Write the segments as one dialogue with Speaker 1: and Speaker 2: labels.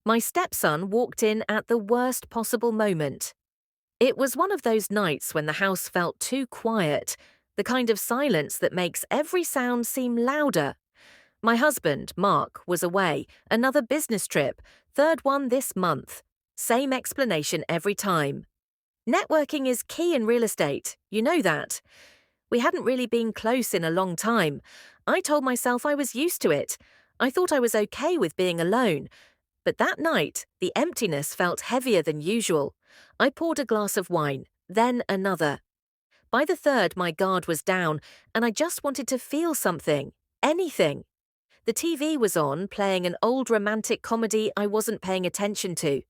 Speaker 1: My stepson walked in at the worst possible moment. It was one of those nights when the house felt too quiet, the kind of silence that makes every sound seem louder. My husband, Mark, was away, another business trip, third one this month. Same explanation every time. Networking is key in real estate, you know that. We hadn't really been close in a long time. I told myself I was used to it. I thought I was okay with being alone. But that night, the emptiness felt heavier than usual. I poured a glass of wine, then another. By the third, my guard was down, and I just wanted to feel something. Anything. The TV was on, playing an old romantic comedy I wasn't paying attention to.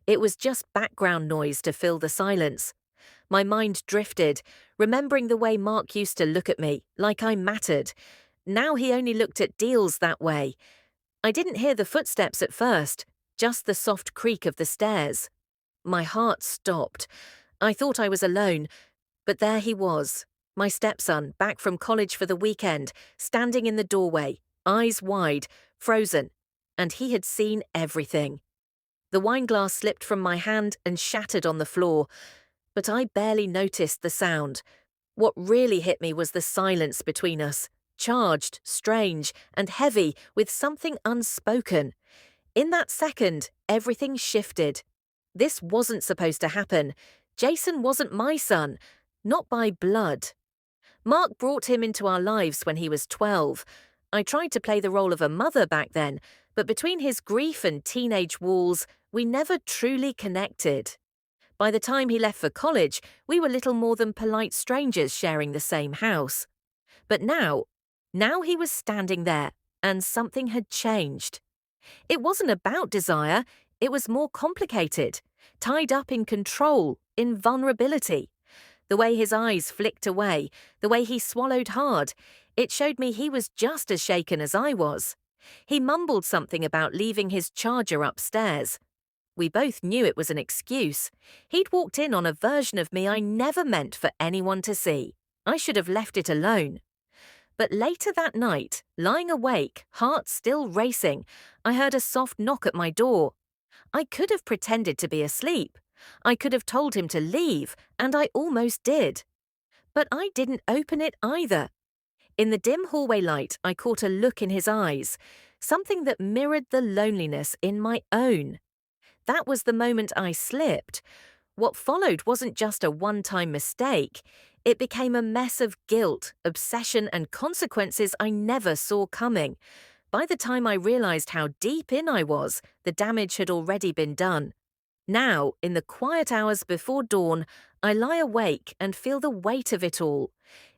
Speaker 1: It was just background noise to fill the silence. My mind drifted, remembering the way Mark used to look at me, like I mattered. Now he only looked at deals that way. I didn't hear the footsteps at first, just the soft creak of the stairs. My heart stopped. I thought I was alone, but there he was, my stepson, back from college for the weekend, standing in the doorway, eyes wide, frozen, and he had seen everything. The wineglass slipped from my hand and shattered on the floor, but I barely noticed the sound. What really hit me was the silence between us, charged, strange, and heavy with something unspoken. In that second, everything shifted. This wasn't supposed to happen. Jason wasn't my son, not by blood. Mark brought him into our lives when he was 12. I tried to play the role of a mother back then, but between his grief and teenage walls, we never truly connected. By the time he left for college, we were little more than polite strangers sharing the same house. But now he was standing there, and something had changed. It wasn't about desire, it was more complicated, tied up in control, in vulnerability. The way his eyes flicked away, the way he swallowed hard, it showed me he was just as shaken as I was. He mumbled something about leaving his charger upstairs. We both knew it was an excuse. He'd walked in on a version of me I never meant for anyone to see. I should have left it alone. But later that night, lying awake, heart still racing, I heard a soft knock at my door. I could have pretended to be asleep. I could have told him to leave, and I almost did. But I didn't open it either. In the dim hallway light, I caught a look in his eyes, something that mirrored the loneliness in my own. That was the moment I slipped. What followed wasn't just a one-time mistake. It became a mess of guilt, obsession, and consequences I never saw coming. By the time I realized how deep in I was, the damage had already been done. Now, in the quiet hours before dawn, I lie awake and feel the weight of it all.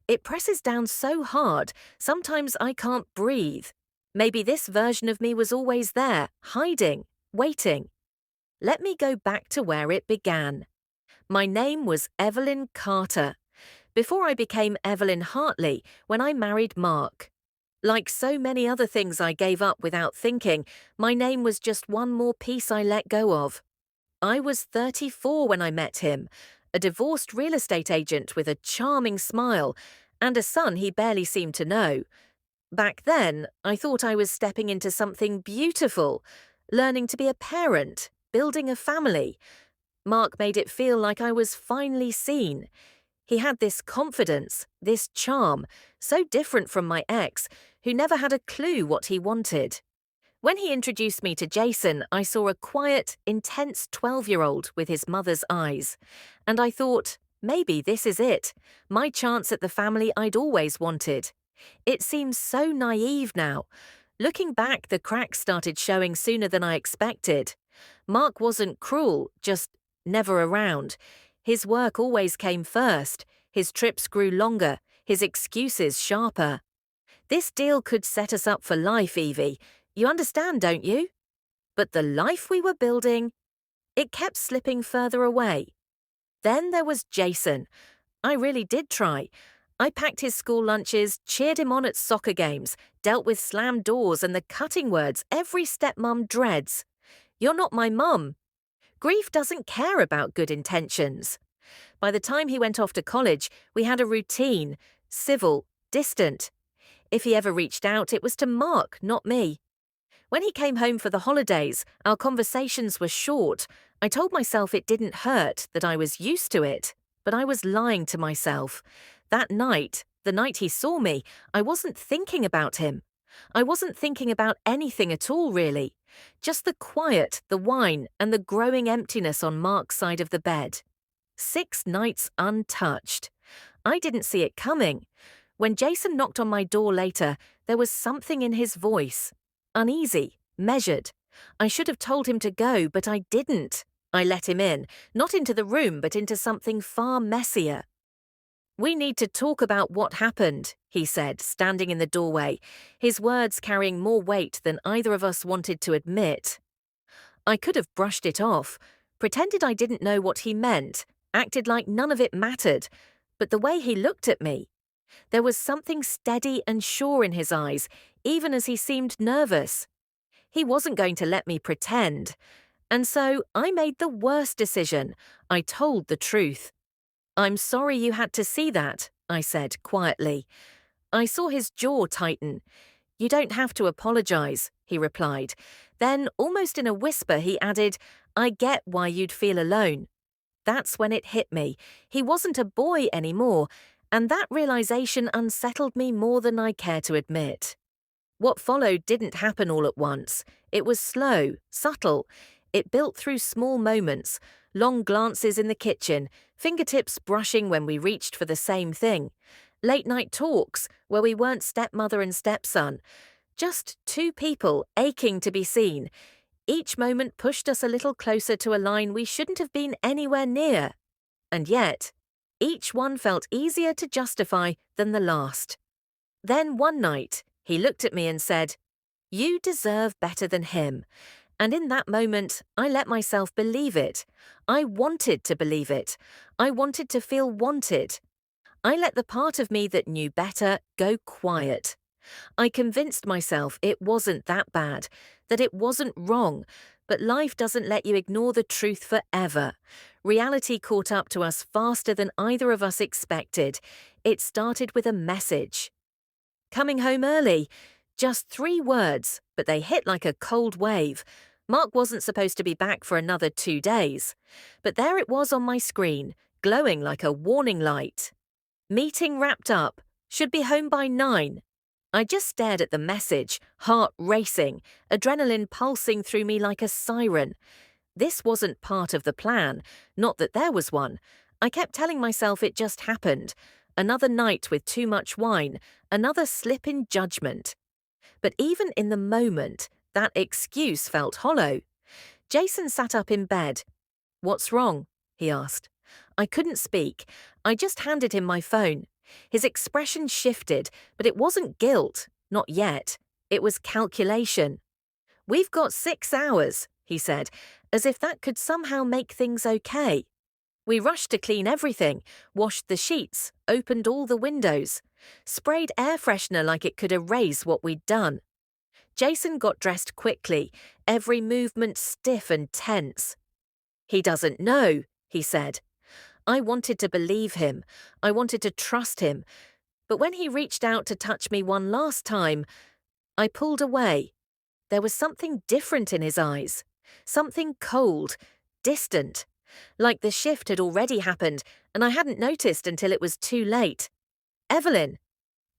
Speaker 1: It presses down so hard, sometimes I can't breathe. Maybe this version of me was always there, hiding, waiting. Let me go back to where it began. My name was Evelyn Carter, before I became Evelyn Hartley when I married Mark. Like so many other things I gave up without thinking, my name was just one more piece I let go of. I was 34 when I met him, a divorced real estate agent with a charming smile and a son he barely seemed to know. Back then, I thought I was stepping into something beautiful, learning to be a parent, building a family. Mark made it feel like I was finally seen. He had this confidence, this charm, so different from my ex, who never had a clue what he wanted. When he introduced me to Jason, I saw a quiet, intense 12-year-old with his mother's eyes. And I thought, maybe this is it, my chance at the family I'd always wanted. It seems so naive now. Looking back, the cracks started showing sooner than I expected. Mark wasn't cruel, just never around. His work always came first. His trips grew longer, his excuses sharper. This deal could set us up for life, Evie. You understand, don't you? But the life we were building, it kept slipping further away. Then there was Jason. I really did try. I packed his school lunches, cheered him on at soccer games, dealt with slammed doors and the cutting words every stepmom dreads. You're not my mum. Grief doesn't care about good intentions. By the time he went off to college, we had a routine, civil, distant. If he ever reached out, it was to Mark, not me. When he came home for the holidays, our conversations were short. I told myself it didn't hurt, that I was used to it. But I was lying to myself. That night, the night he saw me, I wasn't thinking about him. I wasn't thinking about anything at all, really. Just the quiet, the wine, and the growing emptiness on Mark's side of the bed. 6 nights untouched. I didn't see it coming. When Jason knocked on my door later, there was something in his voice. Uneasy, measured. I should have told him to go, but I didn't. I let him in, not into the room, but into something far messier. "We need to talk about what happened," he said, standing in the doorway, his words carrying more weight than either of us wanted to admit. I could have brushed it off, pretended I didn't know what he meant, acted like none of it mattered, but the way he looked at me, there was something steady and sure in his eyes, even as he seemed nervous. He wasn't going to let me pretend. And so I made the worst decision. I told the truth. "I'm sorry you had to see that," I said quietly. I saw his jaw tighten. "You don't have to apologize," he replied. Then, almost in a whisper, he added, "I get why you'd feel alone." That's when it hit me. He wasn't a boy anymore, and that realization unsettled me more than I care to admit. What followed didn't happen all at once. It was slow, subtle. It built through small moments, long glances in the kitchen, fingertips brushing when we reached for the same thing, late-night talks where we weren't stepmother and stepson, just two people aching to be seen. Each moment pushed us a little closer to a line we shouldn't have been anywhere near. And yet, each one felt easier to justify than the last. Then one night, he looked at me and said, "You deserve better than him." And in that moment, I let myself believe it. I wanted to believe it. I wanted to feel wanted. I let the part of me that knew better go quiet. I convinced myself it wasn't that bad, that it wasn't wrong, but life doesn't let you ignore the truth forever. Reality caught up to us faster than either of us expected. It started with a message. "Coming home early." Just 3 words, but they hit like a cold wave. Mark wasn't supposed to be back for another 2 days. But there it was on my screen, glowing like a warning light. "Meeting wrapped up. Should be home by 9. I just stared at the message, heart racing, adrenaline pulsing through me like a siren. This wasn't part of the plan, not that there was one. I kept telling myself it just happened. Another night with too much wine, another slip in judgment. But even in the moment, that excuse felt hollow. Jason sat up in bed. "What's wrong?" he asked. I couldn't speak. I just handed him my phone. His expression shifted, but it wasn't guilt, not yet. It was calculation. "We've got 6 hours, he said, as if that could somehow make things okay. We rushed to clean everything, washed the sheets, opened all the windows, sprayed air freshener like it could erase what we'd done. Jason got dressed quickly, every movement stiff and tense. "He doesn't know," he said. I wanted to believe him. I wanted to trust him. But when he reached out to touch me one last time, I pulled away. There was something different in his eyes. Something cold, distant. Like the shift had already happened, and I hadn't noticed until it was too late. "Evelyn."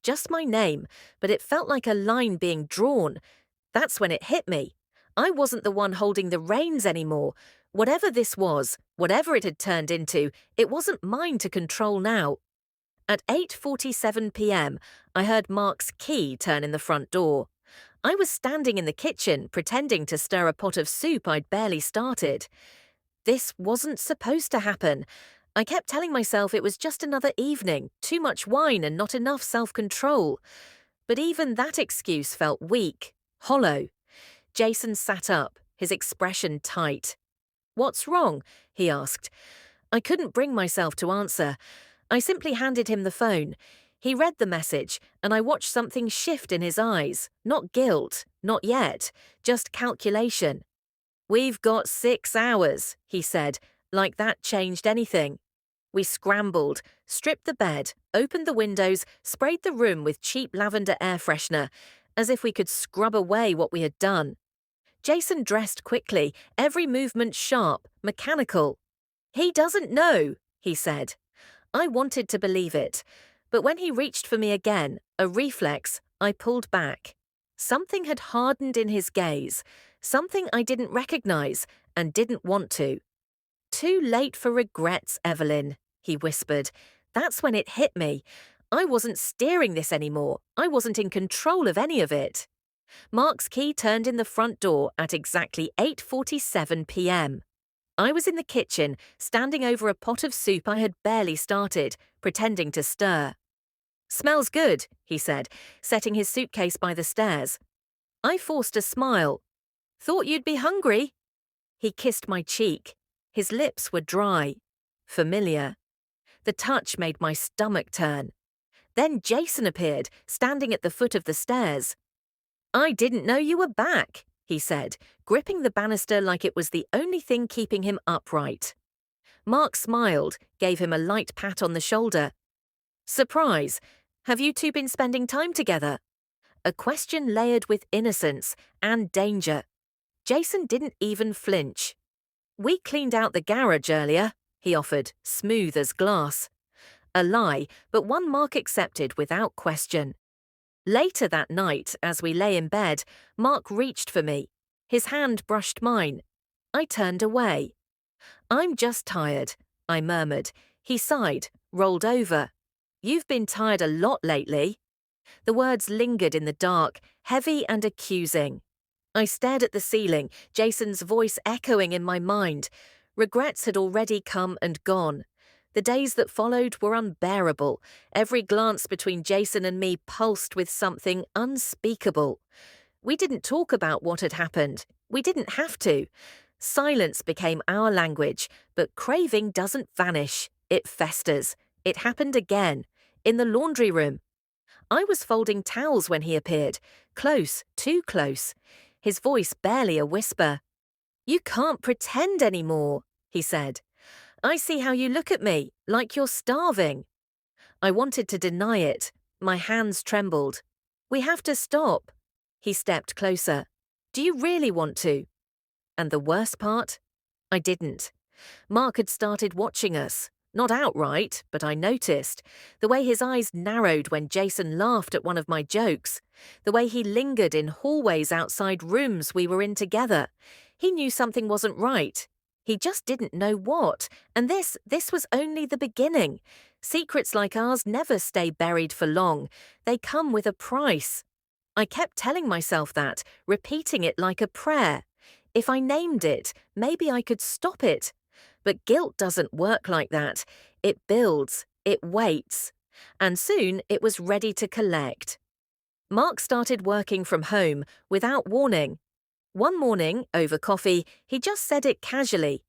Speaker 1: Just my name, but it felt like a line being drawn. That's when it hit me. I wasn't the one holding the reins anymore. Whatever this was, whatever it had turned into, it wasn't mine to control now. At 8:47 p.m., I heard Mark's key turn in the front door. I was standing in the kitchen, pretending to stir a pot of soup I'd barely started. This wasn't supposed to happen. I kept telling myself it was just another evening, too much wine and not enough self-control. But even that excuse felt weak, hollow. Jason sat up, his expression tight. "What's wrong?" he asked. I couldn't bring myself to answer. I simply handed him the phone. He read the message, and I watched something shift in his eyes. Not guilt, not yet, just calculation. "We've got 6 hours, he said, like that changed anything. We scrambled, stripped the bed, opened the windows, sprayed the room with cheap lavender air freshener, as if we could scrub away what we had done. Jason dressed quickly, every movement sharp, mechanical. "He doesn't know," he said. I wanted to believe it, but when he reached for me again, a reflex, I pulled back. Something had hardened in his gaze, something I didn't recognize and didn't want to. "Too late for regrets, Evelyn," he whispered. That's when it hit me. I wasn't steering this anymore. I wasn't in control of any of it. Mark's key turned in the front door at exactly 8:47 p.m. I was in the kitchen, standing over a pot of soup I had barely started, pretending to stir. "Smells good," he said, setting his suitcase by the stairs. I forced a smile. "Thought you'd be hungry." He kissed my cheek. His lips were dry. Familiar. The touch made my stomach turn. Then Jason appeared, standing at the foot of the stairs. "I didn't know you were back," he said, gripping the banister like it was the only thing keeping him upright. Mark smiled, gave him a light pat on the shoulder. "Surprise. Have you two been spending time together?" A question layered with innocence and danger. Jason didn't even flinch. "We cleaned out the garage earlier," he offered, smooth as glass. A lie, but one Mark accepted without question. Later that night, as we lay in bed, Mark reached for me. His hand brushed mine. I turned away. "I'm just tired," I murmured. He sighed, rolled over. "You've been tired a lot lately." The words lingered in the dark, heavy and accusing. I stared at the ceiling, Jason's voice echoing in my mind. Regrets had already come and gone. The days that followed were unbearable. Every glance between Jason and me pulsed with something unspeakable. We didn't talk about what had happened. We didn't have to. Silence became our language, but craving doesn't vanish. It festers. It happened again, in the laundry room. I was folding towels when he appeared, close, too close. His voice barely a whisper. "You can't pretend anymore," he said. "I see how you look at me, like you're starving." I wanted to deny it. My hands trembled. "We have to stop." He stepped closer. "Do you really want to?" And the worst part? I didn't. Mark had started watching us. Not outright, but I noticed. The way his eyes narrowed when Jason laughed at one of my jokes. The way he lingered in hallways outside rooms we were in together. He knew something wasn't right. He just didn't know what. And this was only the beginning. Secrets like ours never stay buried for long. They come with a price. I kept telling myself that, repeating it like a prayer. If I named it, maybe I could stop it. But guilt doesn't work like that. It builds, it waits. And soon it was ready to collect. Mark started working from home without warning. One morning, over coffee, he just said it casually.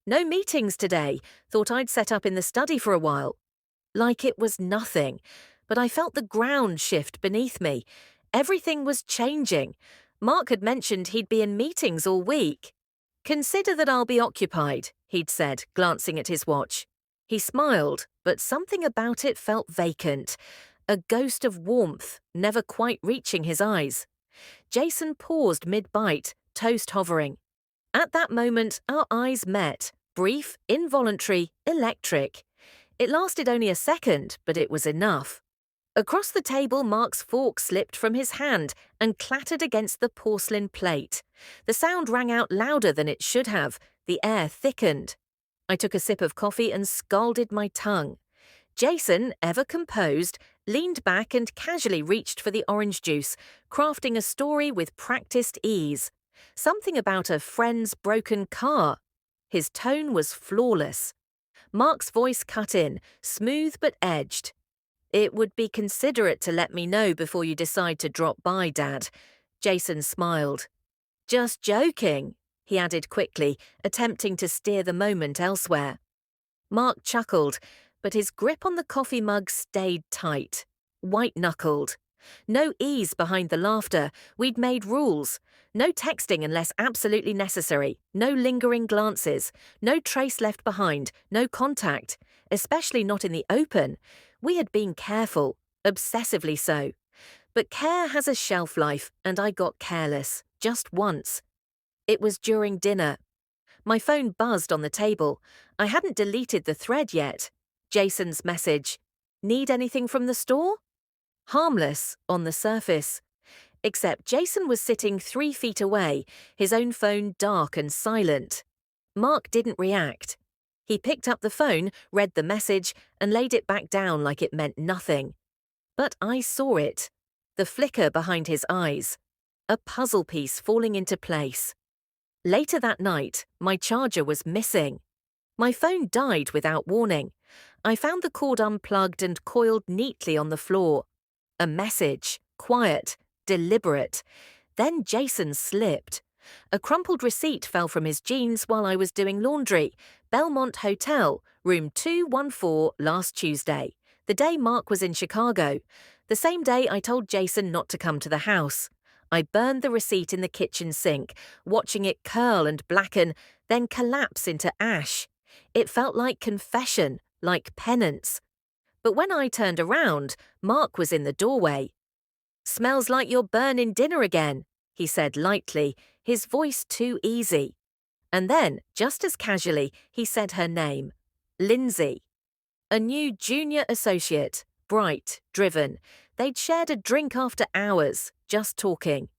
Speaker 1: "No meetings today. Thought I'd set up in the study for a while." Like it was nothing. But I felt the ground shift beneath me. Everything was changing. Mark had mentioned he'd be in meetings all week. "Consider that I'll be occupied," he'd said, glancing at his watch. He smiled, but something about it felt vacant. A ghost of warmth, never quite reaching his eyes. Jason paused mid-bite, toast hovering. At that moment, our eyes met, brief, involuntary, electric. It lasted only a second, but it was enough. Across the table, Mark's fork slipped from his hand and clattered against the porcelain plate. The sound rang out louder than it should have. The air thickened. I took a sip of coffee and scalded my tongue. Jason, ever composed, leaned back and casually reached for the orange juice, crafting a story with practiced ease. Something about a friend's broken car. His tone was flawless. Mark's voice cut in, smooth but edged. "It would be considerate to let me know before you decide to drop by, Dad." Jason smiled. "Just joking," he added quickly, attempting to steer the moment elsewhere. Mark chuckled, but his grip on the coffee mug stayed tight. White-knuckled. No ease behind the laughter. We'd made rules. No texting unless absolutely necessary. No lingering glances. No trace left behind. No contact. Especially not in the open. We had been careful. Obsessively so. But care has a shelf life, and I got careless, just once. It was during dinner. My phone buzzed on the table. I hadn't deleted the thread yet. Jason's message. Need anything from the store? Harmless on the surface. Except Jason was sitting 3 feet away, his own phone dark and silent. Mark didn't react. He picked up the phone, read the message, and laid it back down like it meant nothing. But I saw it. The flicker behind his eyes. A puzzle piece falling into place. Later that night, my charger was missing. My phone died without warning. I found the cord unplugged and coiled neatly on the floor. A message, quiet, deliberate. Then Jason slipped. A crumpled receipt fell from his jeans while I was doing laundry. Belmont Hotel, room 214, last Tuesday. The day Mark was in Chicago. The same day I told Jason not to come to the house. I burned the receipt in the kitchen sink, watching it curl and blacken, then collapse into ash. It felt like confession, like penance. But when I turned around, Mark was in the doorway. "Smells like you're burning dinner again," he said lightly, his voice too easy. And then, just as casually, he said her name. Lindsay. A new junior associate, bright, driven. They'd shared a drink after hours, just talking.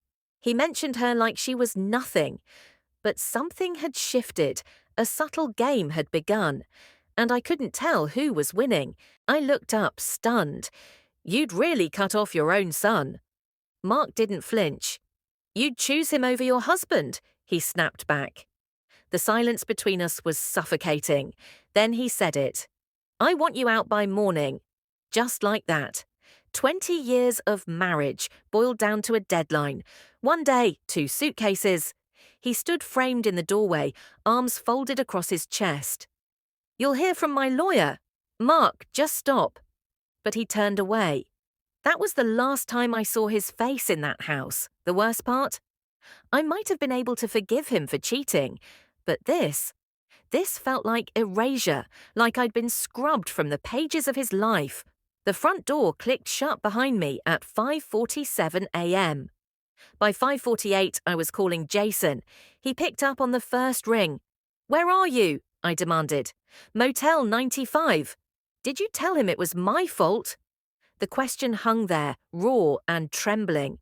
Speaker 1: He mentioned her like she was nothing. But something had shifted, a subtle game had begun, and I couldn't tell who was winning. I looked up, stunned. "You'd really cut off your own son." Mark didn't flinch. "You'd choose him over your husband," he snapped back. The silence between us was suffocating. Then he said it. "I want you out by morning." Just like that. 20 years of marriage boiled down to a deadline. One day, 2 suitcases. He stood framed in the doorway, arms folded across his chest. "You'll hear from my lawyer." "Mark, just stop." But he turned away. That was the last time I saw his face in that house. The worst part? I might have been able to forgive him for cheating, but this felt like erasure, like I'd been scrubbed from the pages of his life. The front door clicked shut behind me at 5:47 a.m. By 5:48, I was calling Jason. He picked up on the first ring. "Where are you?" I demanded. "Motel 95. "Did you tell him it was my fault?" The question hung there, raw and trembling.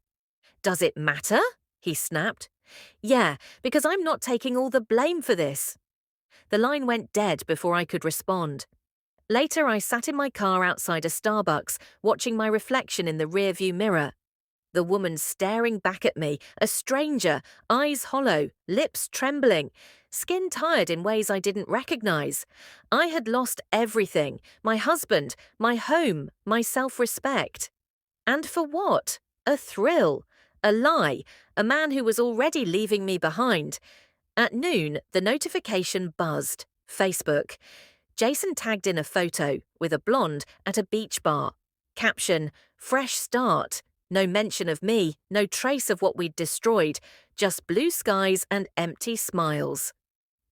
Speaker 1: "Does it matter?" he snapped. "Yeah, because I'm not taking all the blame for this." The line went dead before I could respond. Later, I sat in my car outside a Starbucks, watching my reflection in the rearview mirror. The woman staring back at me, a stranger, eyes hollow, lips trembling, skin tired in ways I didn't recognize. I had lost everything, my husband, my home, my self-respect. And for what? A thrill, a lie, a man who was already leaving me behind. At noon, the notification buzzed. Facebook. Jason tagged in a photo, with a blonde, at a beach bar. Caption, "Fresh start." No mention of me, no trace of what we'd destroyed, just blue skies and empty smiles.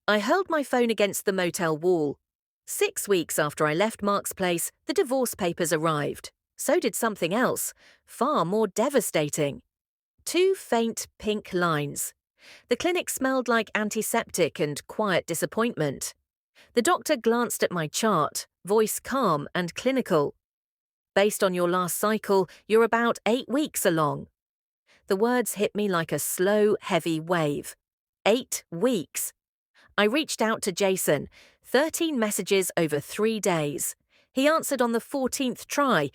Speaker 1: I hurled my phone against the motel wall. 6 weeks after I left Mark's place, the divorce papers arrived. So did something else, far more devastating. 2 faint pink lines. The clinic smelled like antiseptic and quiet disappointment. The doctor glanced at my chart, voice calm and clinical. "Based on your last cycle, you're about 8 weeks along." The words hit me like a slow, heavy wave. 8 weeks. I reached out to Jason, 13 messages over 3 days. He answered on the 14th try.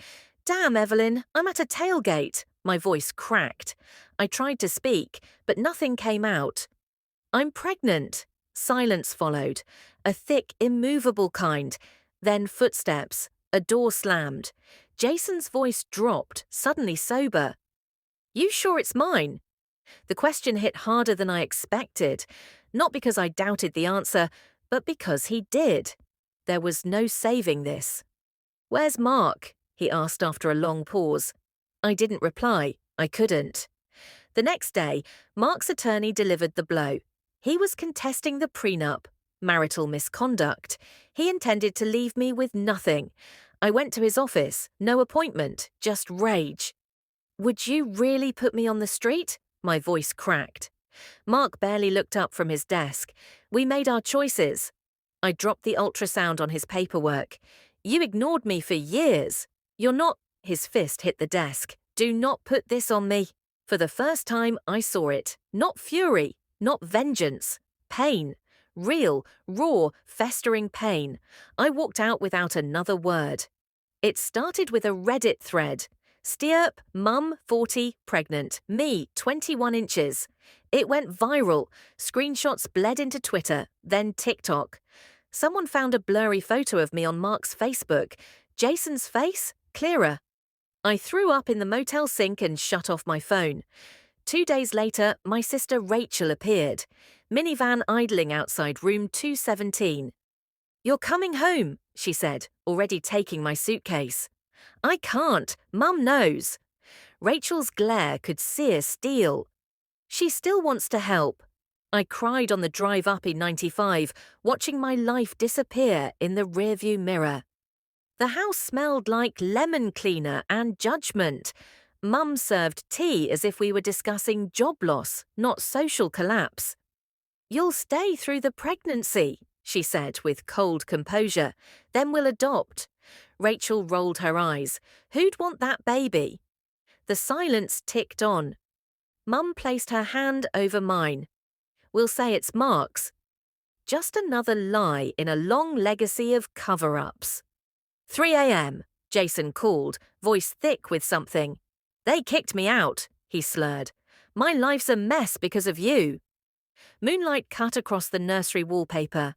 Speaker 1: "Damn, Evelyn, I'm at a tailgate." My voice cracked. I tried to speak, but nothing came out. "I'm pregnant." Silence followed, a thick, immovable kind. Then footsteps, a door slammed. Jason's voice dropped, suddenly sober. "You sure it's mine?" The question hit harder than I expected, not because I doubted the answer, but because he did. There was no saving this. "Where's Mark?" he asked after a long pause. I didn't reply. I couldn't. The next day, Mark's attorney delivered the blow. He was contesting the prenup, marital misconduct. He intended to leave me with nothing. I went to his office, no appointment, just rage. Would you really put me on the street? My voice cracked. Mark barely looked up from his desk. We made our choices. I dropped the ultrasound on his paperwork. You ignored me for years. You're not. His fist hit the desk. Do not put this on me. For the first time, I saw it. Not fury, not vengeance. Pain. Real, raw, festering pain. I walked out without another word. It started with a Reddit thread. Stierp, mum, 40, pregnant. Me, 21 inches. It went viral. Screenshots bled into Twitter, then TikTok. Someone found a blurry photo of me on Mark's Facebook. Jason's face? Clearer. I threw up in the motel sink and shut off my phone. 2 days later, my sister Rachel appeared. Minivan idling outside room 217. You're coming home, she said, already taking my suitcase. I can't. Mum knows. Rachel's glare could sear steel. She still wants to help. I cried on the drive up in 95, watching my life disappear in the rearview mirror. The house smelled like lemon cleaner and judgment. Mum served tea as if we were discussing job loss, not social collapse. You'll stay through the pregnancy, she said with cold composure. Then we'll adopt. Rachel rolled her eyes. Who'd want that baby? The silence ticked on. Mum placed her hand over mine. We'll say it's Mark's. Just another lie in a long legacy of cover-ups. 3 a.m., Jason called, voice thick with something. They kicked me out, he slurred. My life's a mess because of you. Moonlight cut across the nursery wallpaper.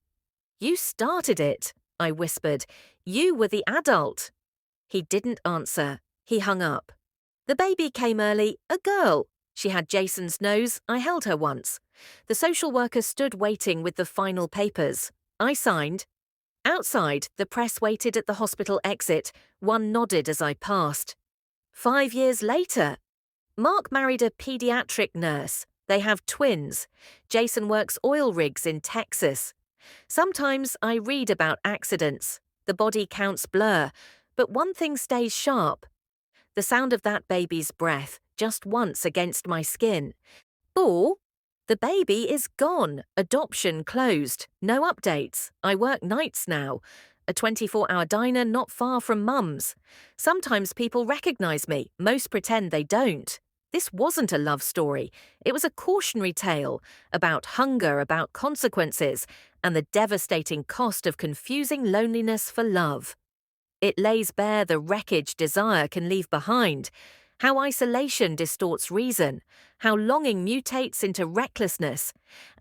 Speaker 1: You started it, I whispered. You were the adult. He didn't answer. He hung up. The baby came early, a girl. She had Jason's nose. I held her once. The social worker stood waiting with the final papers. I signed. Outside, the press waited at the hospital exit. One nodded as I passed. 5 years later, Mark married a pediatric nurse. They have twins. Jason works oil rigs in Texas. Sometimes I read about accidents. The body counts blur, but one thing stays sharp. The sound of that baby's breath, just once against my skin. Or, the baby is gone. Adoption closed. No updates. I work nights now. A 24-hour diner not far from Mum's. Sometimes people recognize me. Most pretend they don't. This wasn't a love story. It was a cautionary tale about hunger, about consequences, and the devastating cost of confusing loneliness for love. It lays bare the wreckage desire can leave behind, how isolation distorts reason, how longing mutates into recklessness,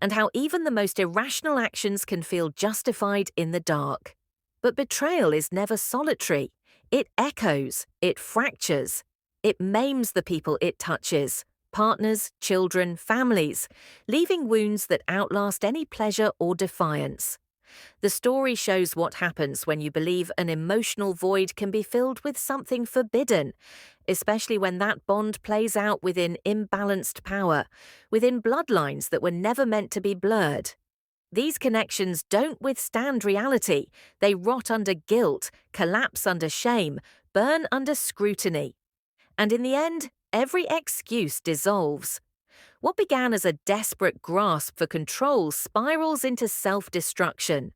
Speaker 1: and how even the most irrational actions can feel justified in the dark. But betrayal is never solitary. It echoes, it fractures, it maims the people it touches, partners, children, families, leaving wounds that outlast any pleasure or defiance. The story shows what happens when you believe an emotional void can be filled with something forbidden, especially when that bond plays out within imbalanced power, within bloodlines that were never meant to be blurred. These connections don't withstand reality. They rot under guilt, collapse under shame, burn under scrutiny. And in the end, every excuse dissolves. What began as a desperate grasp for control spirals into self-destruction.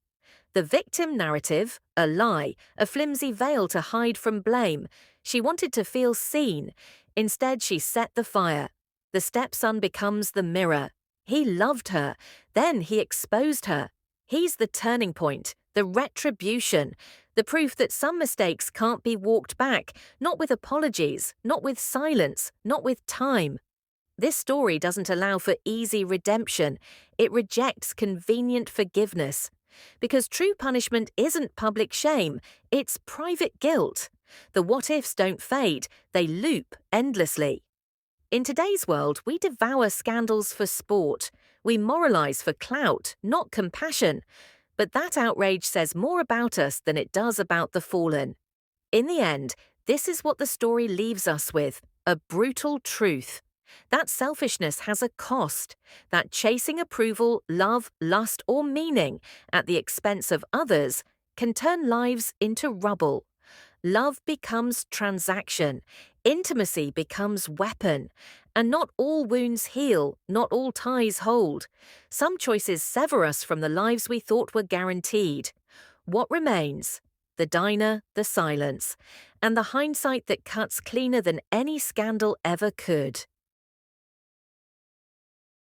Speaker 1: The victim narrative, a lie, a flimsy veil to hide from blame. She wanted to feel seen. Instead, she set the fire. The stepson becomes the mirror. He loved her. Then he exposed her. He's the turning point, the retribution, the proof that some mistakes can't be walked back, not with apologies, not with silence, not with time. This story doesn't allow for easy redemption. It rejects convenient forgiveness. Because true punishment isn't public shame, it's private guilt. The what-ifs don't fade, they loop endlessly. In today's world, we devour scandals for sport. We moralize for clout, not compassion. But that outrage says more about us than it does about the fallen. In the end, this is what the story leaves us with, a brutal truth. That selfishness has a cost, that chasing approval, love, lust, or meaning at the expense of others can turn lives into rubble. Love becomes transaction, intimacy becomes weapon, and not all wounds heal, not all ties hold. Some choices sever us from the lives we thought were guaranteed. What remains? The diner, the silence, and the hindsight that cuts cleaner than any scandal ever could.